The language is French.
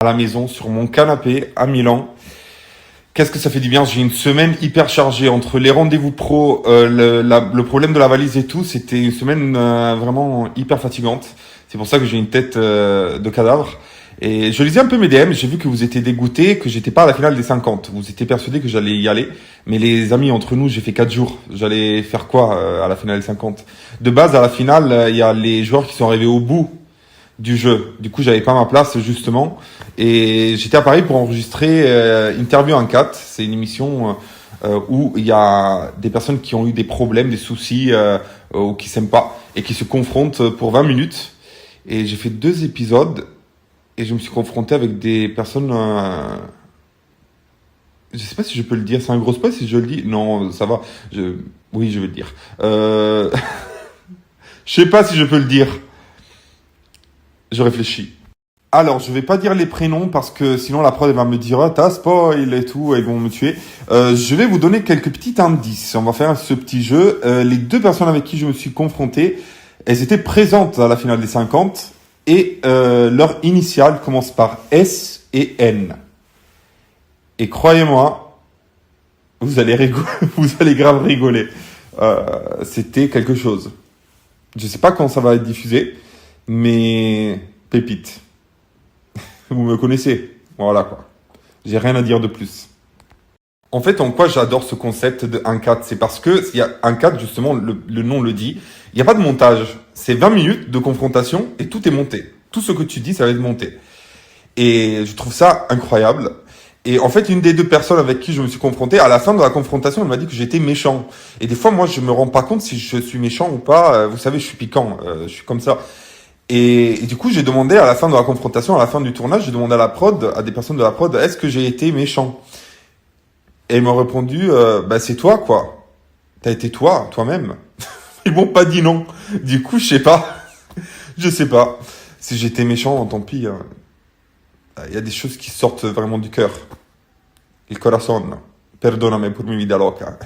à la maison, sur mon canapé à Milan. Qu'est-ce que ça fait du bien? J'ai une semaine hyper chargée entre les rendez-vous pro, le problème de la valise et tout. C'était une semaine vraiment hyper fatigante. C'est pour ça que j'ai une tête de cadavre. Et je lisais un peu mes DM, j'ai vu que vous étiez dégoûtés, que j'étais pas à la finale des 50. Vous étiez persuadés que j'allais y aller. Mais les amis, entre nous, j'ai fait 4 jours. J'allais faire quoi à la finale des 50? De base, à la finale, il y a les joueurs qui sont arrivés au bout du jeu. Du coup, j'avais pas ma place justement, et j'étais à Paris pour enregistrer Interview en 4. C'est une émission où il y a des personnes qui ont eu des problèmes, des soucis ou qui s'aiment pas et qui se confrontent pour 20 minutes. Et j'ai fait 2 épisodes et je me suis confronté avec des personnes. Je sais pas si je peux le dire. C'est un gros spoil si je le dis. Non, ça va. Oui, je vais le dire. Je sais pas si je peux le dire. Je réfléchis. Alors, je vais pas dire les prénoms parce que sinon la prod elle va me dire ah t'as spoil et tout, et ils vont me tuer. Je vais vous donner quelques petits indices. On va faire ce petit jeu. Les 2 personnes avec qui je me suis confronté, elles étaient présentes à la finale des 50 et leur initiale commence par S et N. Et croyez-moi, vous allez vous allez grave rigoler. C'était quelque chose. Je sais pas quand ça va être diffusé, mais pépite. Vous me connaissez. Voilà quoi. J'ai rien à dire de plus. En fait, en quoi j'adore ce concept de 1-4, c'est parce que il y a 1-4, justement, le nom le dit, il n'y a pas de montage. C'est 20 minutes de confrontation et tout est monté. Tout ce que tu dis, ça va être monté. Et je trouve ça incroyable. Et en fait, une des 2 personnes avec qui je me suis confronté, à la fin de la confrontation, elle m'a dit que j'étais méchant. Et des fois, moi, je me rends pas compte si je suis méchant ou pas. Vous savez, je suis piquant. Je suis comme ça. Et du coup, j'ai demandé à la fin de la confrontation, à la fin du tournage, j'ai demandé à la prod, à des personnes de la prod, est-ce que j'ai été méchant? Et ils m'ont répondu, bah c'est toi quoi. T'as été toi-même. Ils m'ont pas dit non. Du coup, je sais pas. Je sais pas. Si j'étais méchant, tant pis. Il y a des choses qui sortent vraiment du cœur. Il corazon. Perdonami pour mi vida loca.